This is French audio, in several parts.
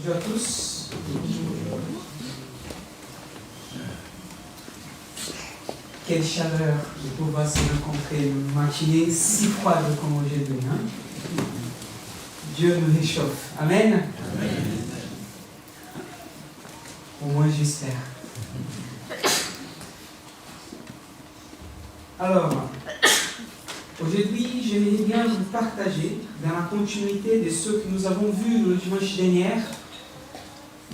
Bonjour à tous. Quelle chaleur de pouvoir se rencontrer une matinée si froide comme aujourd'hui. Hein? Dieu nous réchauffe. Amen. Amen. Au moins j'espère. Alors, aujourd'hui, j'aimerais bien vous partager, dans la continuité de ce que nous avons vu le dimanche dernier,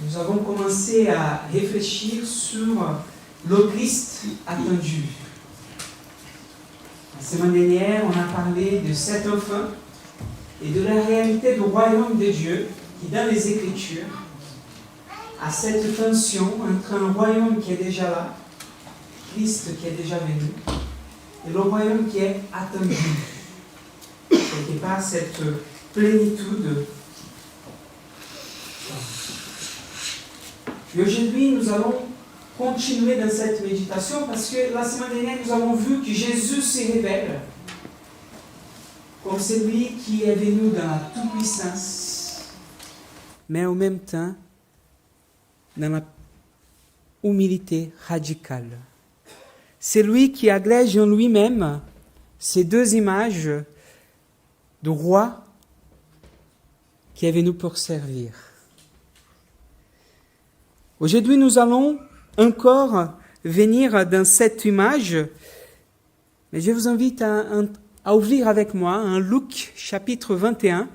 nous avons commencé à réfléchir sur le Christ attendu. La semaine dernière, on a parlé de cet enfant et de la réalité du royaume de Dieu qui, dans les Écritures, a cette tension entre un royaume qui est déjà là, Christ qui est déjà venu, et le royaume qui est attendu. Quelque part, cette plénitude. Et aujourd'hui, nous allons continuer dans cette méditation parce que la semaine dernière, nous avons vu que Jésus se révèle comme celui qui est venu dans la toute-puissance, mais en même temps, dans la humilité radicale. C'est lui qui agrège en lui-même ces deux images de roi qui est venu pour servir. Aujourd'hui, nous allons encore venir dans cette image, mais je vous invite à ouvrir avec moi un Luc chapitre 21.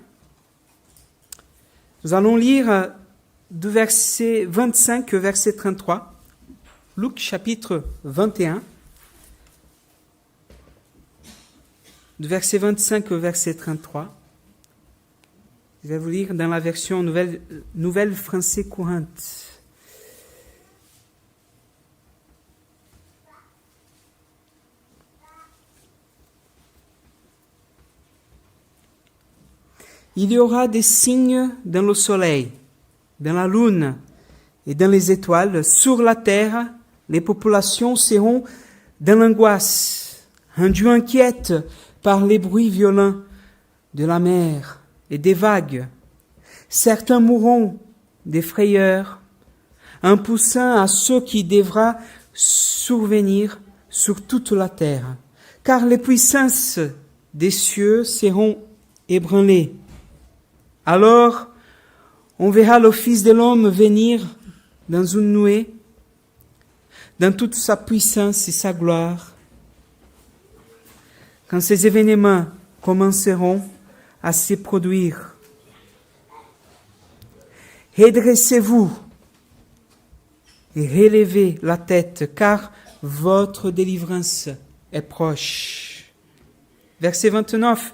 Nous allons lire du verset 25 au verset 33. Luc chapitre 21. Du verset 25 au verset 33. Je vais vous lire dans la version nouvelle français courante. Il y aura des signes dans le soleil, dans la lune et dans les étoiles. Sur la terre, les populations seront dans l'angoisse, rendues inquiètes par les bruits violents de la mer et des vagues. Certains mourront des frayeurs, impoussant à ce qui devra survenir sur toute la terre, car les puissances des cieux seront ébranlées. Alors, on verra le Fils de l'homme venir dans une nuée, dans toute sa puissance et sa gloire. Quand ces événements commenceront à se produire, redressez-vous et relevez la tête, car votre délivrance est proche. Verset 29.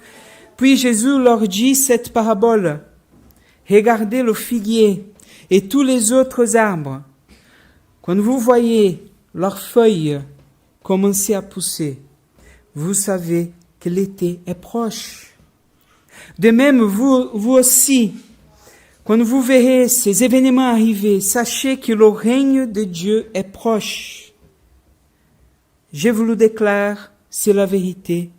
Puis Jésus leur dit cette parabole. Regardez le figuier et tous les autres arbres. Quand vous voyez leurs feuilles commencer à pousser, vous savez que l'été est proche. De même, vous aussi, quand vous verrez ces événements arriver, sachez que le règne de Dieu est proche. Je vous le déclare, c'est la vérité.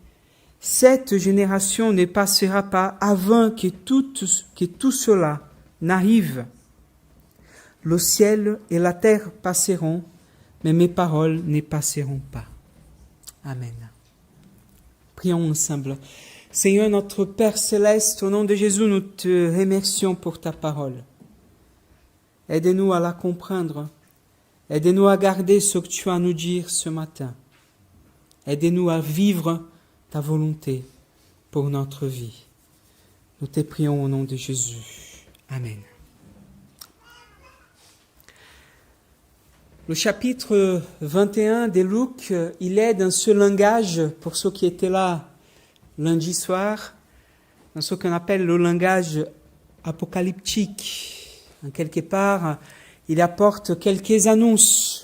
Cette génération ne passera pas avant que tout cela n'arrive. Le ciel et la terre passeront, mais mes paroles ne passeront pas. Amen. Prions ensemble. Seigneur notre Père céleste, au nom de Jésus, nous te remercions pour ta parole. Aide-nous à la comprendre. Aide-nous à garder ce que tu as à nous dire ce matin. Aide-nous à vivre ta volonté pour notre vie. Nous te prions au nom de Jésus. Amen. Le chapitre 21 de Luc, il est dans ce langage, pour ceux qui étaient là lundi soir, dans ce qu'on appelle le langage apocalyptique. En quelque part, il apporte quelques annonces.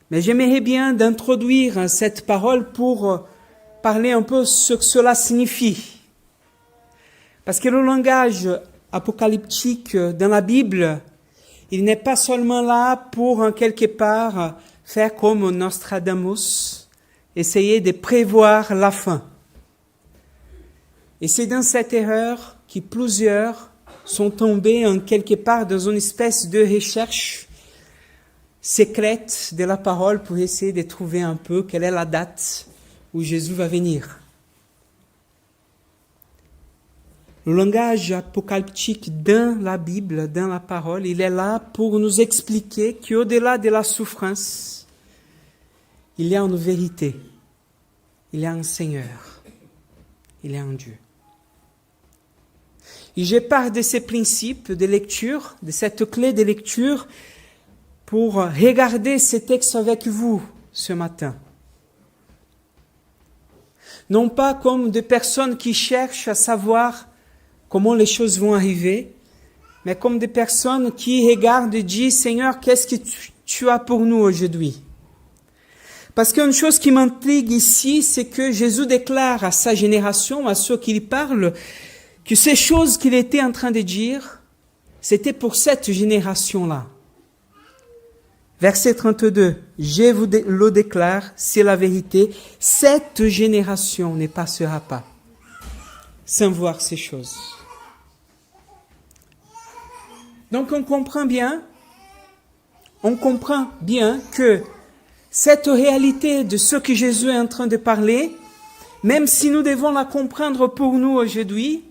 Mais j'aimerais bien d'introduire cette parole pour parler un peu ce que cela signifie. Parce que le langage apocalyptique dans la Bible, il n'est pas seulement là pour, en quelque part, faire comme Nostradamus, essayer de prévoir la fin. Et c'est dans cette erreur que plusieurs sont tombés en quelque part dans une espèce de recherche secrète de la parole pour essayer de trouver un peu quelle est la date où Jésus va venir. Le langage apocalyptique dans la Bible, dans la parole, il est là pour nous expliquer qu'au-delà de la souffrance, il y a une vérité, il y a un Seigneur, il y a un Dieu. Et je pars de ces principes de lecture, de cette clé de lecture, pour regarder ces textes avec vous ce matin. Non pas comme des personnes qui cherchent à savoir comment les choses vont arriver, mais comme des personnes qui regardent et disent « Seigneur, qu'est-ce que tu as pour nous aujourd'hui ?» Parce qu'une chose qui m'intrigue ici, c'est que Jésus déclare à sa génération, à ceux qui lui parlent, que ces choses qu'il était en train de dire, c'était pour cette génération-là. Verset 32, « Je vous le déclare, c'est la vérité, cette génération ne passera pas sans voir ces choses. » Donc on comprend bien que cette réalité de ce que Jésus est en train de parler, même si nous devons la comprendre pour nous aujourd'hui,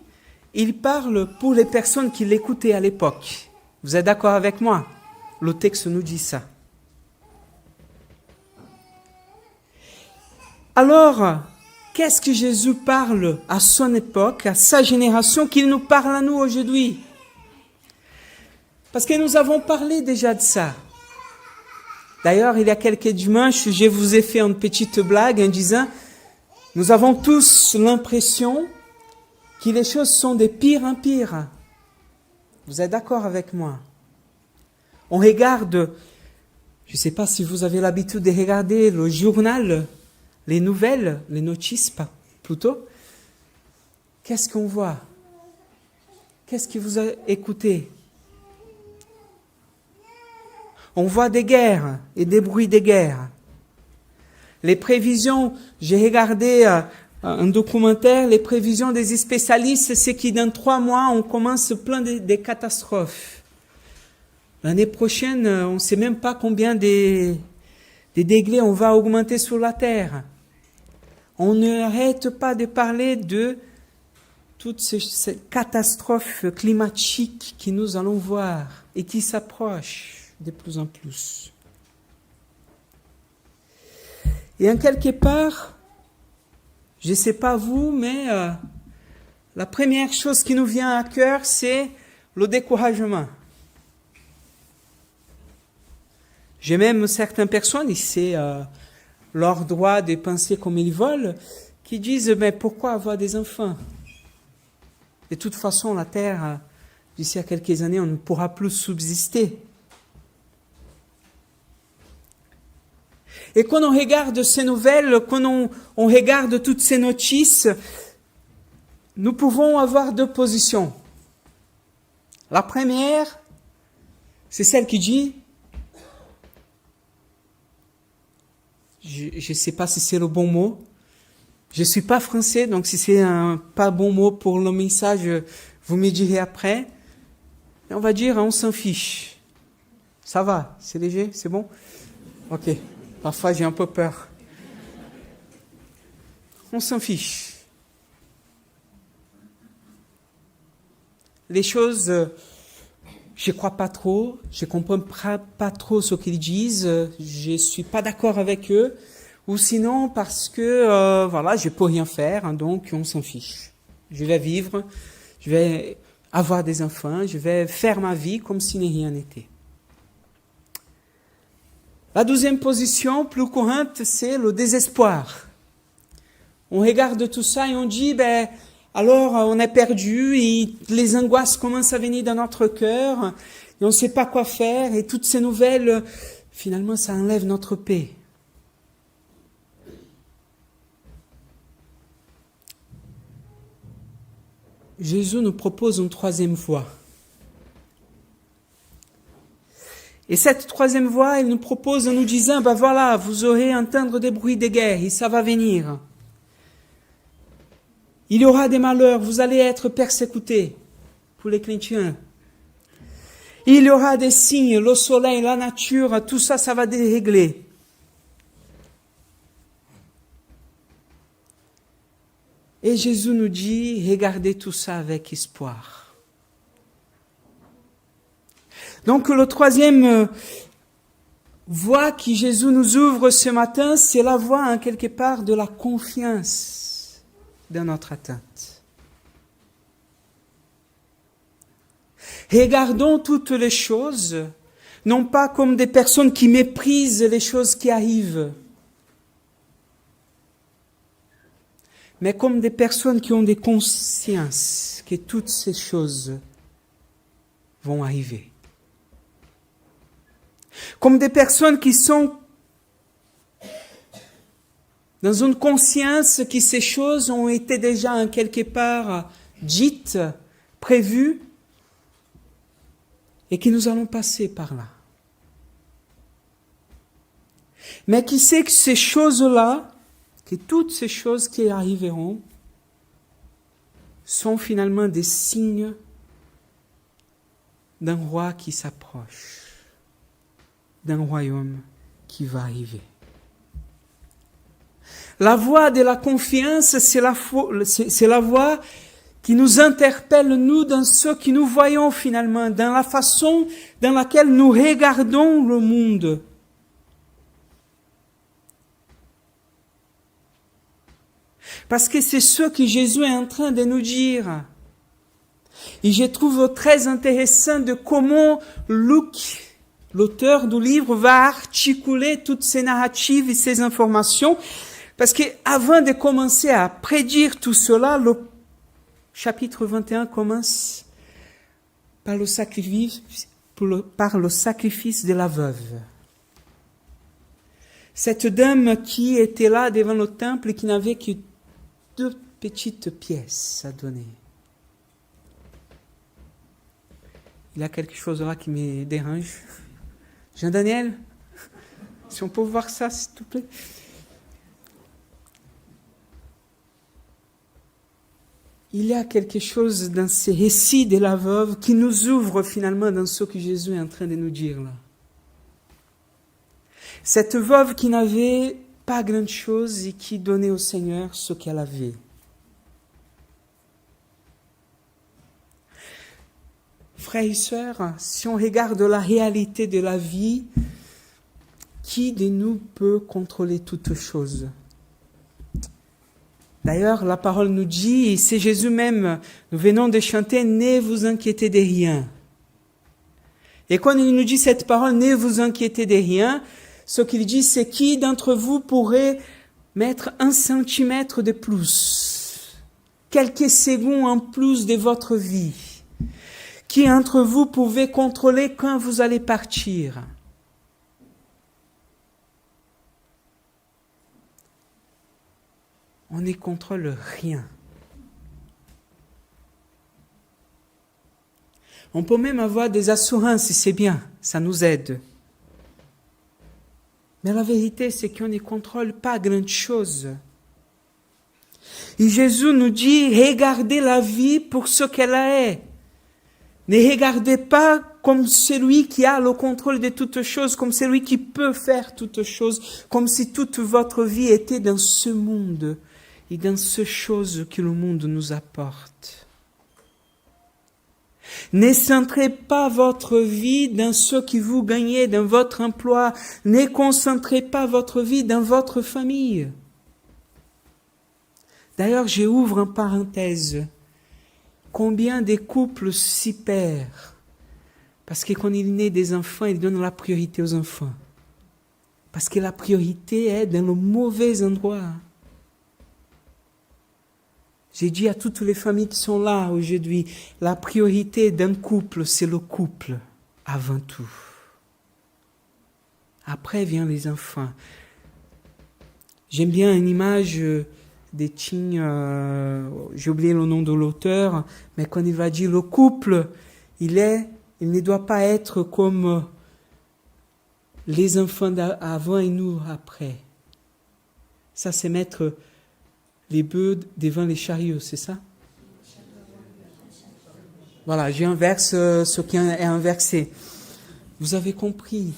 il parle pour les personnes qui l'écoutaient à l'époque. Vous êtes d'accord avec moi? Le texte nous dit ça. Alors, qu'est-ce que Jésus parle à son époque, à sa génération, qu'il nous parle à nous aujourd'hui? Parce que nous avons parlé déjà de ça. D'ailleurs, il y a quelques dimanches, je vous ai fait une petite blague en disant, nous avons tous l'impression que les choses sont de pire en pire. Vous êtes d'accord avec moi? On regarde, je ne sais pas si vous avez l'habitude de regarder le journal, les nouvelles, les notices plutôt. Qu'est-ce qu'on voit? Qu'est-ce que vous écoutez? On voit des guerres et des bruits de guerre. Les prévisions, j'ai regardé un documentaire, les prévisions des spécialistes, c'est que dans 3 mois, on commence plein de catastrophes. L'année prochaine, on ne sait même pas combien de degrés on va augmenter sur la Terre. On n'arrête pas de parler de toutes ces catastrophes climatiques que nous allons voir et qui s'approchent de plus en plus. Et en quelque part, je ne sais pas vous, mais la première chose qui nous vient à cœur, c'est le découragement. J'ai même certaines personnes, et c'est leur droit de penser comme ils veulent, qui disent, mais pourquoi avoir des enfants? De toute façon, la Terre, d'ici à quelques années, on ne pourra plus subsister. Et quand on regarde ces nouvelles, quand on regarde toutes ces notices, nous pouvons avoir 2 positions. La première, c'est celle qui dit, je ne sais pas si c'est le bon mot, je ne suis pas français, donc si c'est un pas bon mot pour le message, vous me direz après. Et on va dire, on s'en fiche. Ça va, c'est léger, c'est bon? Ok. Parfois, j'ai un peu peur. On s'en fiche. Les choses, je ne crois pas trop, je ne comprends pas trop ce qu'ils disent, je ne suis pas d'accord avec eux, ou sinon parce que, voilà, je ne peux rien faire, hein, donc on s'en fiche. Je vais vivre, je vais avoir des enfants, je vais faire ma vie comme si rien n'était. La deuxième position, plus courante, c'est le désespoir. On regarde tout ça et on dit, alors on est perdu et les angoisses commencent à venir dans notre cœur et on ne sait pas quoi faire et toutes ces nouvelles, finalement, ça enlève notre paix. Jésus nous propose une 3e voie. Et cette 3e voie, il nous propose en nous disant, voilà, vous aurez entendre des bruits de guerre et ça va venir. Il y aura des malheurs, vous allez être persécutés. pour les chrétiens. Il y aura des signes, le soleil, la nature, tout ça, ça va dérégler. Et Jésus nous dit, regardez tout ça avec espoir. Donc le troisième voie que Jésus nous ouvre ce matin, c'est la voie en quelque part de la confiance dans notre atteinte. Regardons toutes les choses, non pas comme des personnes qui méprisent les choses qui arrivent, mais comme des personnes qui ont des consciences que toutes ces choses vont arriver. Comme des personnes qui sont dans une conscience que ces choses ont été déjà en quelque part dites, prévues, et que nous allons passer par là. Mais qui sait que ces choses-là, que toutes ces choses qui arriveront, sont finalement des signes d'un roi qui s'approche, d'un royaume qui va arriver. La voie de la confiance, c'est la voie qui nous interpelle, nous, dans ce que nous voyons finalement, dans la façon dans laquelle nous regardons le monde. Parce que c'est ce que Jésus est en train de nous dire. Et je trouve très intéressant de comment Luc, l'auteur du livre, va articuler toutes ces narratives et ces informations. Parce que avant de commencer à prédire tout cela, le chapitre 21 commence par le sacrifice de la veuve. Cette dame qui était là devant le temple et qui n'avait que 2 petites pièces à donner. Il y a quelque chose là qui me dérange. Jean-Daniel, si on peut voir ça, s'il te plaît. Il y a quelque chose dans ces récits de la veuve qui nous ouvre finalement dans ce que Jésus est en train de nous dire là. Cette veuve qui n'avait pas grand chose et qui donnait au Seigneur ce qu'elle avait. Frères et sœurs, si on regarde la réalité de la vie, qui de nous peut contrôler toutes choses? D'ailleurs, la parole nous dit, et c'est Jésus même, nous venons de chanter, ne vous inquiétez de rien. Et quand il nous dit cette parole, ne vous inquiétez de rien, ce qu'il dit, c'est qui d'entre vous pourrait mettre 1 centimètre de plus, quelques secondes en plus de votre vie? Qui d'entre vous pouvait contrôler quand vous allez partir? On ne contrôle rien. On peut même avoir des assurances, c'est bien, ça nous aide. Mais la vérité, c'est qu'on ne contrôle pas grand chose. Et Jésus nous dit, regardez la vie pour ce qu'elle est. Ne regardez pas comme celui qui a le contrôle de toutes choses, comme celui qui peut faire toutes choses, comme si toute votre vie était dans ce monde et dans ces choses que le monde nous apporte. Ne centrez pas votre vie dans ce que vous gagnez, dans votre emploi. Ne concentrez pas votre vie dans votre famille. D'ailleurs, j'ouvre une parenthèse. Combien de couples s'y perdent? Parce que quand il naît des enfants, ils donnent la priorité aux enfants. Parce que la priorité est dans le mauvais endroit. J'ai dit à toutes les familles qui sont là aujourd'hui, la priorité d'un couple, c'est le couple, avant tout. Après viennent les enfants. J'aime bien une image des Ting, j'ai oublié le nom de l'auteur, mais quand il va dire le couple, il ne doit pas être comme les enfants d'avant et nous après. Ça, c'est mettre les bœufs devant les chariots, c'est ça? Voilà, j'inverse ce qui est inversé. Vous avez compris.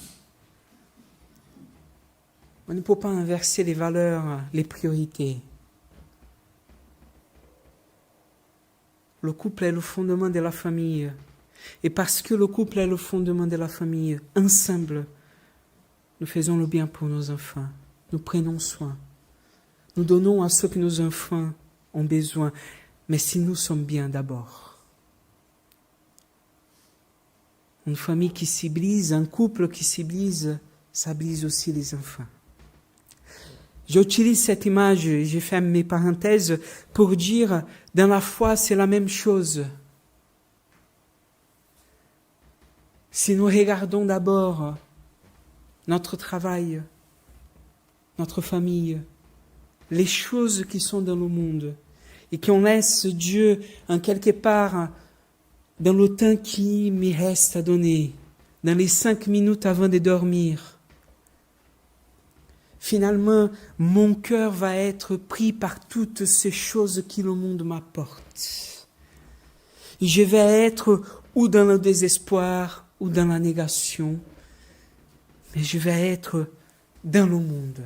On ne peut pas inverser les valeurs, les priorités. Le couple est le fondement de la famille. Et parce que le couple est le fondement de la famille, ensemble, nous faisons le bien pour nos enfants. Nous prenons soin. Nous donnons à ceux que nos enfants ont besoin. Mais si nous sommes bien d'abord. Une famille qui s'y brise, un couple qui s'y brise, ça brise aussi les enfants. J'utilise cette image, j'ai fait mes parenthèses, pour dire, dans la foi, c'est la même chose. Si nous regardons d'abord notre travail, notre famille, les choses qui sont dans le monde, et qu'on laisse Dieu en quelque part dans le temps qui me reste à donner, dans les 5 minutes avant de dormir, finalement, mon cœur va être pris par toutes ces choses que le monde m'apporte. Je vais être ou dans le désespoir, ou dans la négation, mais je vais être dans le monde.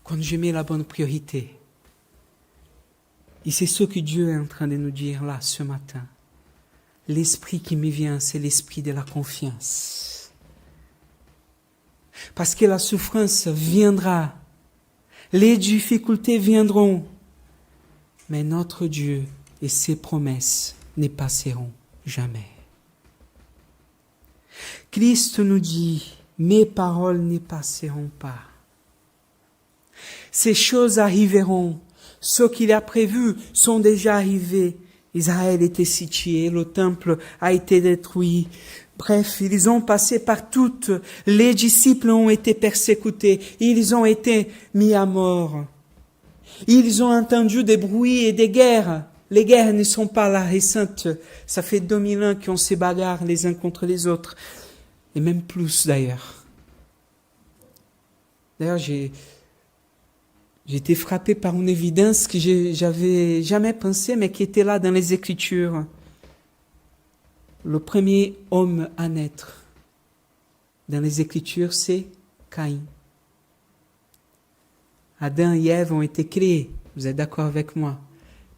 Quand je mets la bonne priorité, et c'est ce que Dieu est en train de nous dire là ce matin, l'esprit qui me vient, c'est l'esprit de la confiance. Parce que la souffrance viendra, les difficultés viendront, mais notre Dieu et ses promesses ne passeront jamais. Christ nous dit, mes paroles ne passeront pas. Ces choses arriveront. Ce qu'il a prévu sont déjà arrivés. Israël était sitié, le temple a été détruit. Bref, ils ont passé par toutes. Les disciples ont été persécutés. Ils ont été mis à mort. Ils ont entendu des bruits et des guerres. Les guerres ne sont pas là récentes. Ça fait 2000 ans qu'on se bagarre les uns contre les autres. Et même plus d'ailleurs. D'ailleurs, j'ai été frappé par une évidence que j'avais jamais pensé, mais qui était là dans les Écritures. Le premier homme à naître dans les Écritures, c'est Caïn. Adam et Ève ont été créés, vous êtes d'accord avec moi.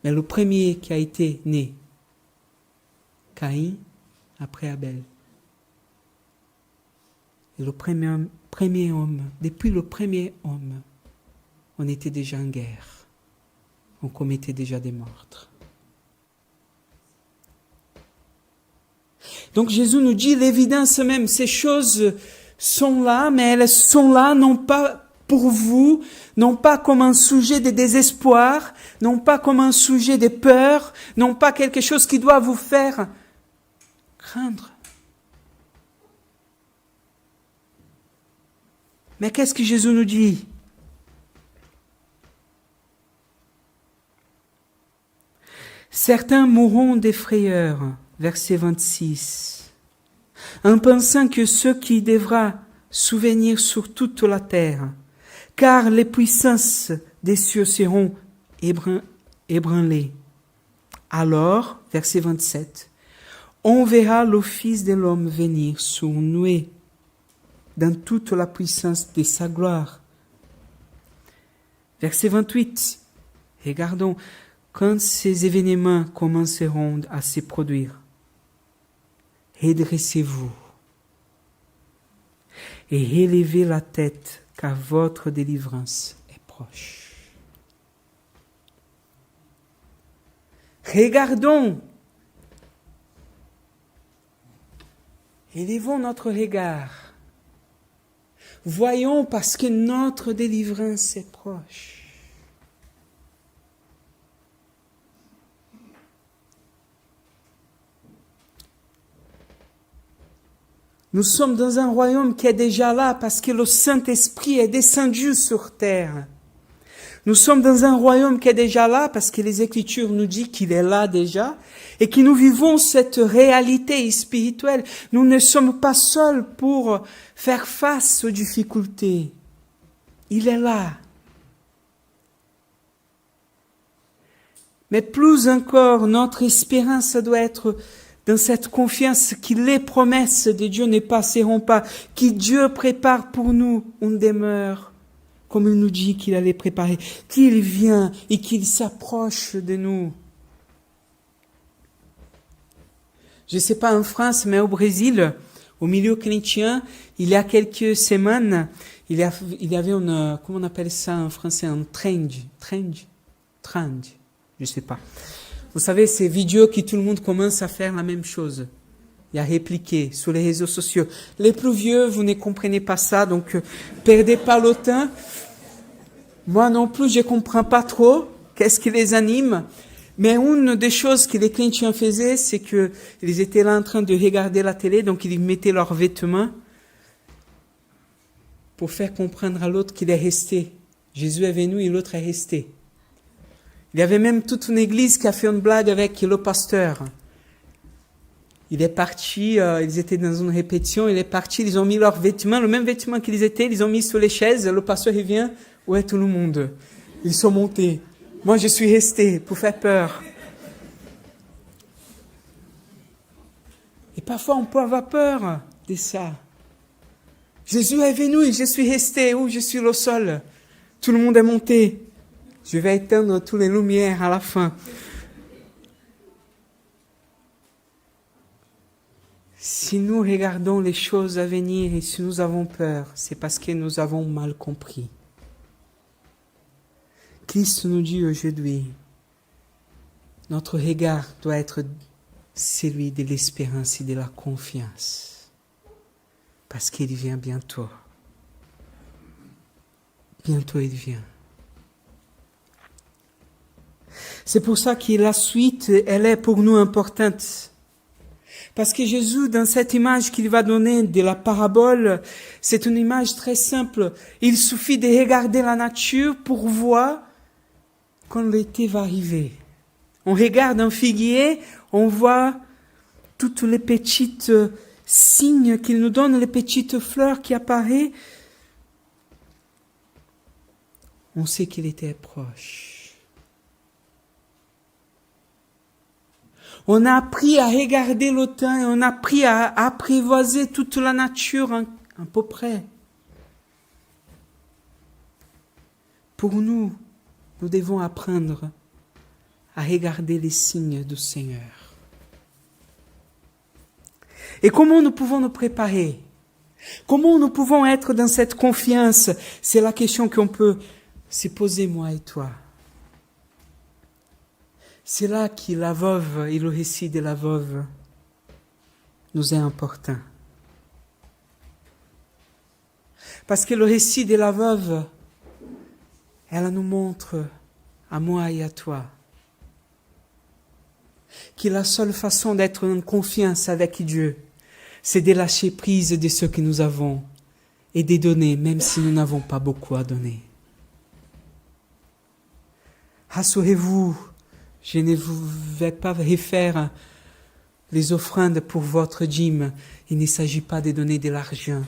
Mais le premier qui a été né, Caïn, après Abel. Et le premier homme, depuis le premier homme, on était déjà en guerre. On commettait déjà des meurtres. Donc Jésus nous dit l'évidence même, ces choses sont là, mais elles sont là non pas pour vous, non pas comme un sujet de désespoir, non pas comme un sujet de peur, non pas quelque chose qui doit vous faire craindre. Mais qu'est-ce que Jésus nous dit ? Certains mourront des frayeurs, verset 26, en pensant que ce qui devra souvenir sur toute la terre, car les puissances des cieux seront ébranlées. Alors, verset 27, on verra le Fils de l'homme venir sur une nuée dans toute la puissance de sa gloire. Verset 28, regardons, quand ces événements commenceront à se produire, redressez-vous et relevez la tête, car votre délivrance est proche. Regardons, élevons notre regard, voyons parce que notre délivrance est proche. Nous sommes dans un royaume qui est déjà là parce que le Saint-Esprit est descendu sur terre. Nous sommes dans un royaume qui est déjà là parce que les Écritures nous disent qu'il est là déjà et que nous vivons cette réalité spirituelle. Nous ne sommes pas seuls pour faire face aux difficultés. Il est là. Mais plus encore, notre espérance doit être dans cette confiance que les promesses de Dieu ne passeront pas, que Dieu prépare pour nous une demeure, comme il nous dit qu'il allait préparer, qu'il vient et qu'il s'approche de nous. Je ne sais pas en France, mais au Brésil, au milieu chrétien, il y a quelques semaines, il y avait une, comment on appelle ça en français, un trend, je ne sais pas. Vous savez, ces vidéos que tout le monde commence à faire la même chose. Et à répliquer sur les réseaux sociaux. Les plus vieux, vous ne comprenez pas ça, donc perdez pas le temps. Moi non plus, je comprends pas trop qu'est-ce qui les anime. Mais une des choses que les chrétiens faisaient, c'est que ils étaient là en train de regarder la télé, donc ils mettaient leurs vêtements pour faire comprendre à l'autre qu'il est resté. Jésus est venu et l'autre est resté. Il y avait même toute une église qui a fait une blague avec le pasteur. Il est parti, ils étaient dans une répétition, il est parti, ils ont mis leurs vêtements, le même vêtement qu'ils étaient, ils ont mis sur les chaises, le pasteur revient, où est tout le monde? Ils sont montés. Moi, je suis resté pour faire peur. Et parfois, on peut avoir peur de ça. Jésus est venu et je suis resté, ou je suis au sol. Tout le monde est monté. Je vais éteindre toutes les lumières à la fin. Si nous regardons les choses à venir et si nous avons peur, c'est parce que nous avons mal compris. Christ nous dit aujourd'hui, notre regard doit être celui de l'espérance et de la confiance. Parce qu'il vient bientôt. Bientôt il vient. C'est pour ça que la suite, elle est pour nous importante. Parce que Jésus, dans cette image qu'il va donner de la parabole, c'est une image très simple. Il suffit de regarder la nature pour voir quand l'été va arriver. On regarde un figuier, on voit toutes les petites signes qu'il nous donne, les petites fleurs qui apparaissent. On sait qu'il était proche. On a appris à regarder le temps et on a appris à apprivoiser toute la nature à peu près. Pour nous, nous devons apprendre à regarder les signes du Seigneur. Et comment nous pouvons nous préparer? Comment nous pouvons être dans cette confiance? C'est la question qu'on peut se poser, moi et toi. C'est là que la veuve et le récit de la veuve nous est important. Parce que le récit de la veuve, elle nous montre à moi et à toi que la seule façon d'être en confiance avec Dieu, c'est de lâcher prise de ce que nous avons et de donner, même si nous n'avons pas beaucoup à donner. Rassurez-vous, je ne vais pas refaire les offrandes pour votre dîme. Il ne s'agit pas de donner de l'argent.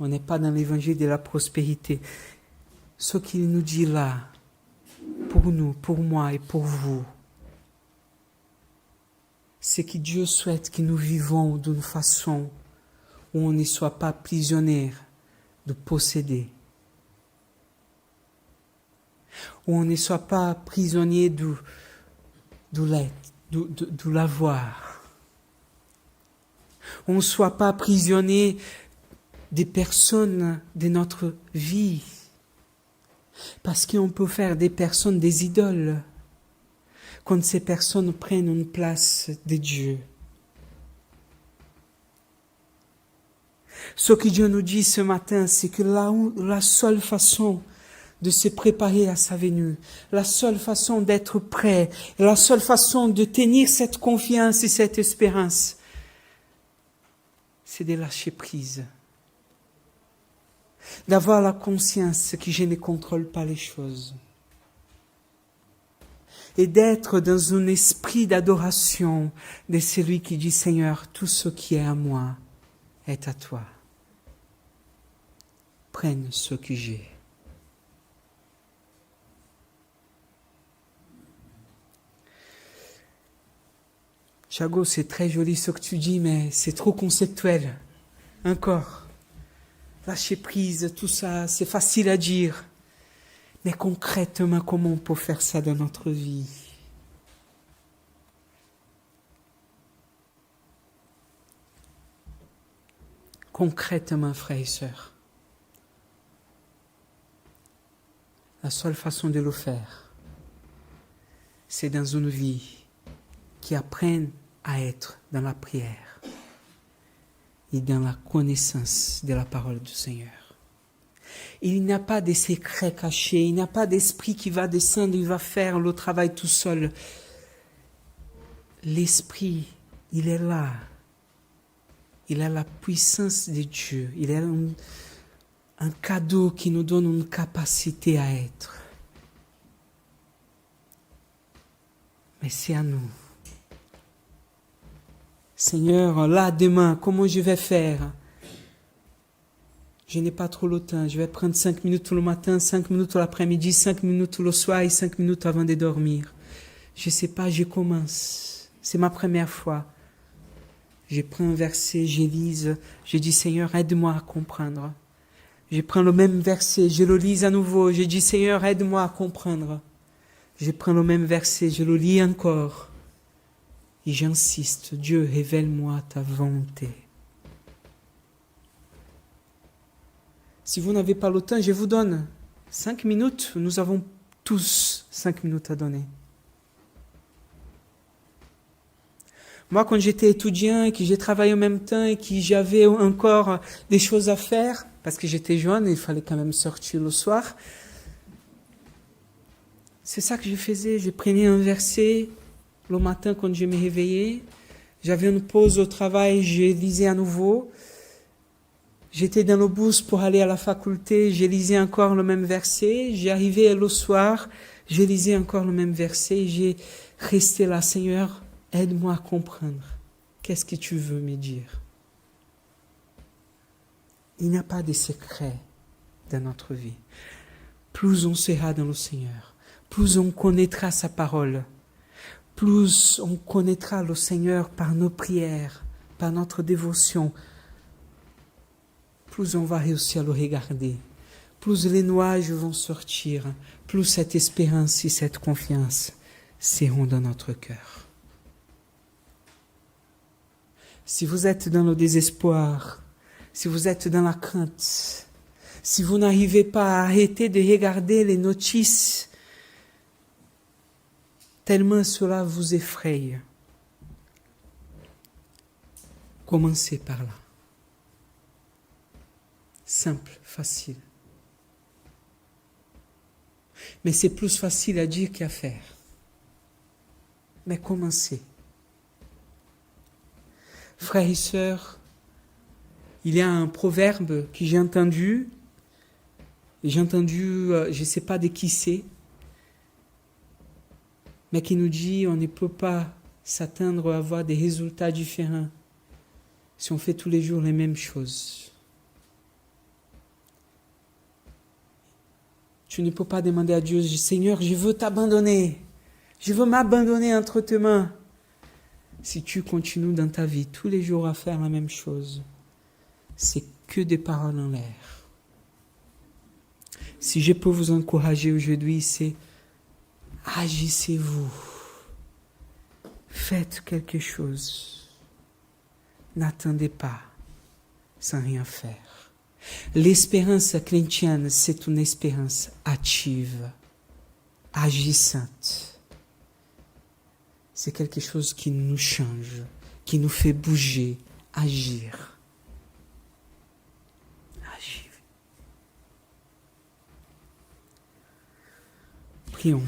On n'est pas dans l'évangile de la prospérité. Ce qu'il nous dit là, pour nous, pour moi et pour vous, c'est que Dieu souhaite que nous vivons d'une façon où on ne soit pas prisonnier de posséder. Où on ne soit pas prisonnier de l'avoir. On ne soit pas prisonnier des personnes de notre vie. Parce qu'on peut faire des personnes des idoles quand ces personnes prennent une place de Dieu. Ce que Dieu nous dit ce matin, c'est que la seule façon de se préparer à sa venue, la seule façon d'être prêt, la seule façon de tenir cette confiance et cette espérance, c'est de lâcher prise. D'avoir la conscience que je ne contrôle pas les choses. Et d'être dans un esprit d'adoration de celui qui dit, Seigneur, tout ce qui est à moi est à toi. Prenne ce que j'ai. Thiago, c'est très joli ce que tu dis, mais c'est trop conceptuel. Encore. Lâcher prise, tout ça, c'est facile à dire. Mais concrètement, comment on peut faire ça dans notre vie? Concrètement, frères et sœurs, la seule façon de le faire, c'est dans une vie qui apprenne à être dans la prière et dans la connaissance de la parole du Seigneur. Il n'y a pas de secrets cachés, il n'y a pas d'esprit qui va descendre, il va faire le travail tout seul. L'esprit, il est là. Il a la puissance de Dieu. Il est un cadeau qui nous donne une capacité à être. Mais c'est à nous. Seigneur, là, demain, comment je vais faire? Je n'ai pas trop le temps. Je vais prendre 5 minutes le matin, 5 minutes l'après-midi, 5 minutes le soir et 5 minutes avant de dormir. Je ne sais pas, je commence. C'est ma première fois. Je prends un verset, je lise. Je dis, Seigneur, aide-moi à comprendre. Je prends le même verset, je le lis à nouveau. Je dis, Seigneur, aide-moi à comprendre. Je prends le même verset, je le lis encore. Et j'insiste, Dieu, révèle-moi ta volonté. Si vous n'avez pas le temps, je vous donne 5 minutes. Nous avons tous 5 minutes à donner. Moi, quand j'étais étudiant et que j'ai travaillé en même temps et que j'avais encore des choses à faire, parce que j'étais jeune, il fallait quand même sortir le soir, c'est ça que je faisais. Je prenais un verset le matin quand je me réveillais. J'avais une pause au travail, je lisais à nouveau. J'étais dans le bus pour aller à la faculté, je lisais encore le même verset. J'arrivais le soir, je lisais encore le même verset. Et j'ai resté là, Seigneur, aide-moi à comprendre. Qu'est-ce que tu veux me dire? Il n'y a pas de secret dans notre vie. Plus on sera dans le Seigneur, plus on connaîtra sa parole, plus on connaîtra le Seigneur par nos prières, par notre dévotion, plus on va réussir à le regarder, plus les nuages vont sortir, plus cette espérance et cette confiance seront dans notre cœur. Si vous êtes dans le désespoir, si vous êtes dans la crainte, si vous n'arrivez pas à arrêter de regarder les notices, tellement cela vous effraie, commencez par là. Simple, facile. Mais c'est plus facile à dire qu'à faire. Mais commencez. Frères et sœurs, il y a un proverbe que j'ai entendu, je ne sais pas de qui c'est, mais qui nous dit on ne peut pas s'attendre à avoir des résultats différents si on fait tous les jours les mêmes choses. Tu ne peux pas demander à Dieu, Seigneur, je veux t'abandonner, je veux m'abandonner entre tes mains. Si tu continues dans ta vie tous les jours à faire la même chose, c'est que des paroles en l'air. Si je peux vous encourager aujourd'hui, c'est agissez-vous. Faites quelque chose. N'attendez pas sans rien faire. L'espérance chrétienne, c'est une espérance active, agissante. C'est quelque chose qui nous change, qui nous fait bouger, agir. Agir. Prions.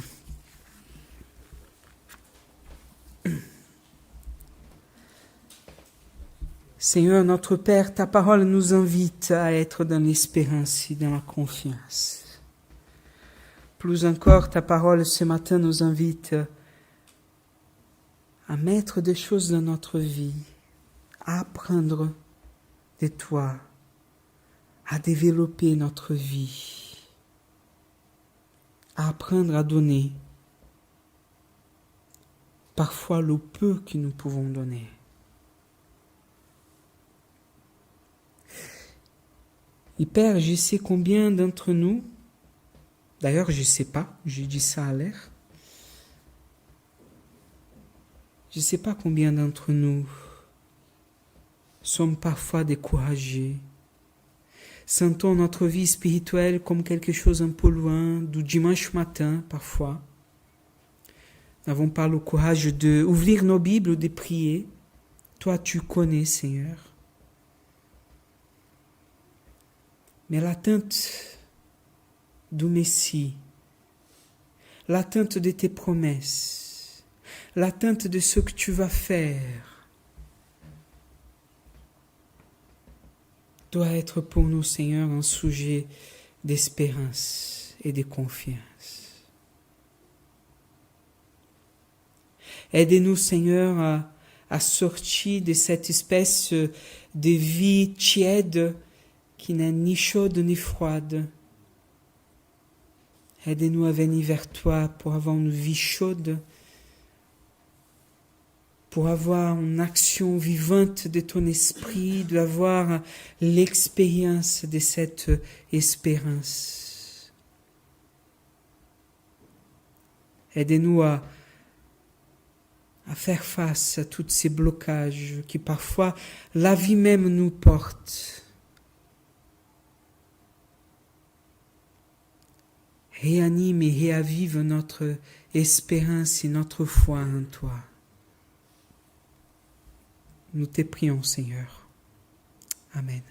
Seigneur, notre Père, ta parole nous invite à être dans l'espérance et dans la confiance. Plus encore, ta parole ce matin nous invite à mettre des choses dans notre vie, à apprendre de toi, à développer notre vie, à apprendre à donner. parfois le peu que nous pouvons donner. Et Père, je sais combien d'entre nous, d'ailleurs je ne sais pas, je dis ça à l'air, je ne sais pas combien d'entre nous sommes parfois découragés, sentons notre vie spirituelle comme quelque chose un peu loin, du dimanche matin parfois. Nous n'avons pas le courage d'ouvrir nos Bibles ou de prier. Toi, tu connais, Seigneur. Mais l'atteinte du Messie, l'atteinte de tes promesses, l'atteinte de ce que tu vas faire, doit être pour nous, Seigneur, un sujet d'espérance et de confiance. Aide-nous, Seigneur, à sortir de cette espèce de vie tiède qui n'est ni chaude ni froide. Aide-nous à venir vers toi pour avoir une vie chaude, pour avoir une action vivante de ton esprit, d'avoir l'expérience de cette espérance. Aide-nous à faire face à tous ces blocages qui parfois la vie même nous porte. Réanime et réavive notre espérance et notre foi en toi. Nous te prions, Seigneur. Amen.